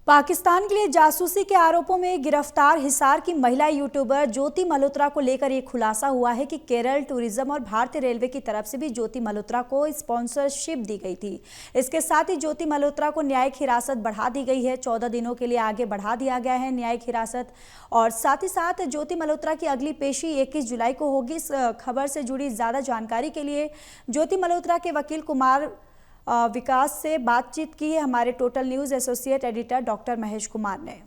पाकिस्तान के लिए जासूसी के आरोपों में गिरफ्तार हिसार की महिला यूट्यूबर ज्योति मल्होत्रा को लेकर ये खुलासा हुआ है कि केरल टूरिज्म और भारतीय रेलवे की तरफ से भी ज्योति मल्होत्रा को स्पॉन्सरशिप दी गई थी। इसके साथ ही ज्योति मल्होत्रा को न्यायिक हिरासत बढ़ा दी गई है। 14 दिनों के लिए आगे बढ़ा दिया गया है न्यायिक हिरासत। और साथ ही साथ ज्योति मल्होत्रा की अगली पेशी 21 जुलाई को होगी। इस खबर से जुड़ी ज्यादा जानकारी के लिए ज्योति मल्होत्रा के वकील कुमार विकास से बातचीत की है हमारे total news associate editor doctor Mahesh Kumar ने।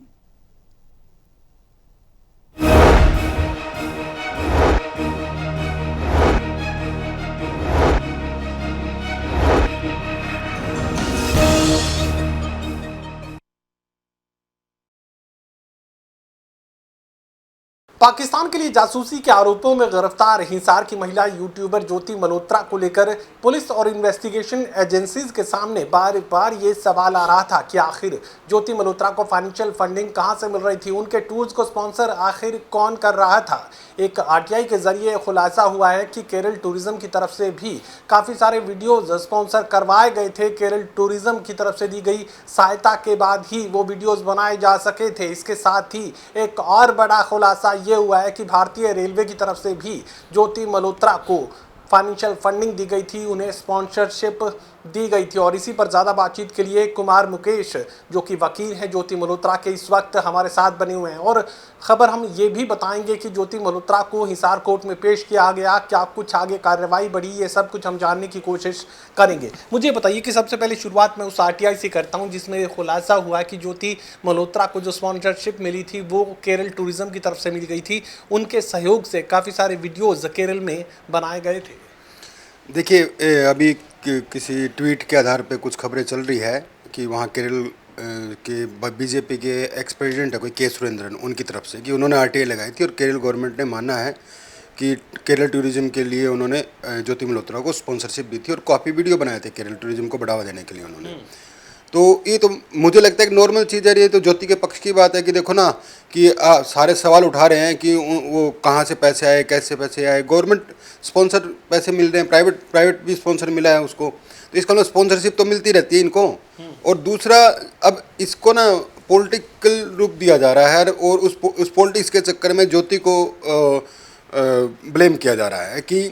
पाकिस्तान के लिए जासूसी के आरोपों में गिरफ्तार हिसार की महिला यूट्यूबर ज्योति मल्होत्रा को लेकर पुलिस और इन्वेस्टिगेशन एजेंसीज के सामने बार बार ये सवाल आ रहा था कि आखिर ज्योति मल्होत्रा को फाइनेंशियल फंडिंग कहां से मिल रही थी, उनके टूर्स को स्पॉन्सर आखिर कौन कर रहा था। एक आरटीआई के जरिए खुलासा हुआ है कि केरल टूरिज्म की तरफ से भी काफ़ी सारे वीडियोज स्पॉन्सर करवाए गए थे। केरल टूरिज्म की तरफ से दी गई सहायता के बाद ही वो वीडियोज बनाए जा सके थे। इसके साथ ही एक और बड़ा खुलासा ये हुआ है कि भारतीय रेलवे की तरफ से भी ज्योति मल्होत्रा को फाइनेंशियल फंडिंग दी गई थी, उन्हें स्पॉन्सरशिप दी गई थी। और इसी पर ज़्यादा बातचीत के लिए कुमार मुकेश जो कि वकील हैं ज्योति मल्होत्रा के, इस वक्त हमारे साथ बने हुए हैं। और ख़बर हम ये भी बताएंगे कि ज्योति मल्होत्रा को हिसार कोर्ट में पेश किया गया, क्या कुछ आगे कार्रवाई बढ़ी, ये सब कुछ हम जानने की कोशिश करेंगे। मुझे बताइए कि सबसे पहले शुरुआत मैं उस आरटीआई से करता हूँ जिसमें खुलासा हुआ कि ज्योति मल्होत्रा को जो स्पॉन्सरशिप मिली थी वो केरल टूरिज्म की तरफ से मिल गई थी। उनके सहयोग से काफ़ी सारे वीडियोज़ केरल में बनाए गए थे। देखिए, अभी किसी ट्वीट के आधार पे कुछ खबरें चल रही है कि वहाँ केरल के बीजेपी के एक्स प्रेसिडेंट है कोई के सुरेंद्रन, उनकी तरफ से कि उन्होंने आरटीआई लगाई थी और केरल गवर्नमेंट ने माना है कि केरल टूरिज्म के लिए उन्होंने ज्योति मल्होत्रा को स्पॉन्सरशिप दी थी और काफ़ी वीडियो बनाए थे केरल टूरिज्म को बढ़ावा देने के लिए उन्होंने। तो ये तो मुझे लगता है कि नॉर्मल चीज़ है। ये तो ज्योति के पक्ष की बात है कि देखो ना कि सारे सवाल उठा रहे हैं कि वो कहाँ से पैसे आए, कैसे पैसे आए, गवर्नमेंट स्पॉन्सर पैसे मिल रहे हैं, प्राइवेट भी स्पॉन्सर मिला है उसको, तो इसका मतलब स्पॉन्सरशिप तो मिलती रहती है इनको। और दूसरा, अब इसको ना पॉलिटिकल रूप दिया जा रहा है और उस पॉलिटिक्स के चक्कर में ज्योति को ब्लेम किया जा रहा है कि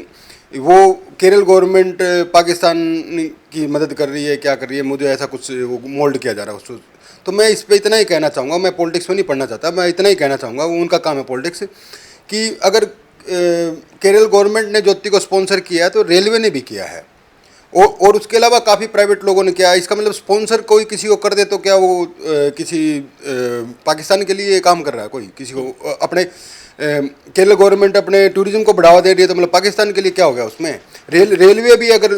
वो केरल गवर्नमेंट पाकिस्तान की मदद कर रही है, क्या कर रही है, मुझे ऐसा कुछ वो मोल्ड किया जा रहा है उसको। तो मैं इस पे इतना ही कहना चाहूँगा, मैं पॉलिटिक्स में नहीं पढ़ना चाहता, मैं इतना ही कहना चाहूँगा, वो उनका काम है पॉलिटिक्स, कि अगर केरल गवर्नमेंट ने ज्योति को स्पॉन्सर किया है तो रेलवे ने भी किया है और उसके अलावा काफ़ी प्राइवेट लोगों ने किया है। इसका मतलब स्पॉन्सर कोई किसी को कर दे तो क्या वो किसी पाकिस्तान के लिए काम कर रहा है, कोई किसी को अपने केरल गवर्नमेंट अपने टूरिज्म को बढ़ावा दे रही है तो मतलब पाकिस्तान के लिए क्या हो गया उसमें। रेलवे भी अगर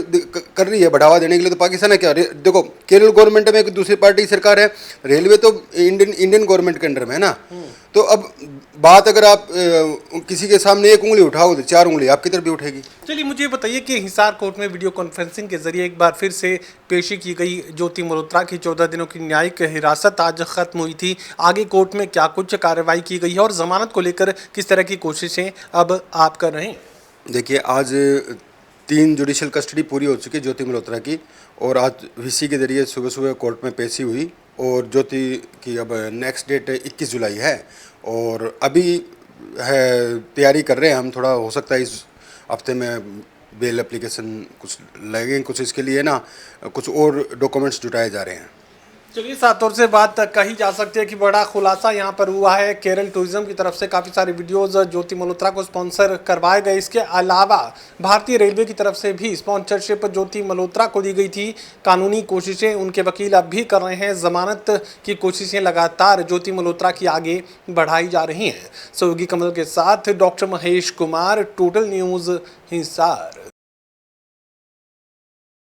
कर रही है बढ़ावा देने के लिए तो पाकिस्तान है क्या। देखो, केरल गवर्नमेंट में एक दूसरी पार्टी सरकार है, रेलवे तो इंडियन गवर्नमेंट के अंडर में है ना। तो अब बात अगर आप किसी के सामने एक उंगली उठाओ तो 4 उंगली आपकी तरफ भी उठेगी। चलिए, मुझे बताइए कि हिसार कोर्ट में वीडियो कॉन्फ्रेंसिंग के जरिए एक बार फिर से पेशी की गई ज्योति मल्होत्रा की 14 दिनों की न्यायिक हिरासत आज खत्म हुई थी। आगे कोर्ट में क्या कुछ कार्रवाई की गई है और जमानत को लेकर किस तरह की कोशिशें अब आप कर रहे हैं? देखिए, आज 3 जुडिशल कस्टडी पूरी हो चुकी है ज्योति मल्होत्रा की और आज वीसी के जरिए सुबह सुबह कोर्ट में पेशी हुई और ज्योति की अब नेक्स्ट डेट 21 जुलाई है। और अभी है तैयारी कर रहे हैं हम, थोड़ा हो सकता है इस हफ्ते में बेल एप्लीकेशन कुछ लगेंगे, कुछ इसके लिए ना कुछ और डॉक्यूमेंट्स जुटाए जा रहे हैं। चलिए, साफ तौर से बात कही जा सकती है कि बड़ा खुलासा यहाँ पर हुआ है। केरल टूरिज्म की तरफ से काफ़ी सारे वीडियोस ज्योति मल्होत्रा को स्पॉन्सर करवाए गए। इसके अलावा भारतीय रेलवे की तरफ से भी स्पॉन्सरशिप ज्योति मल्होत्रा को दी गई थी। कानूनी कोशिशें उनके वकील अब भी कर रहे हैं। जमानत की कोशिशें लगातार ज्योति मल्होत्रा की आगे बढ़ाई जा रही हैं। सहयोगी कमल के साथ doctor Mahesh Kumar, total news, Hisar.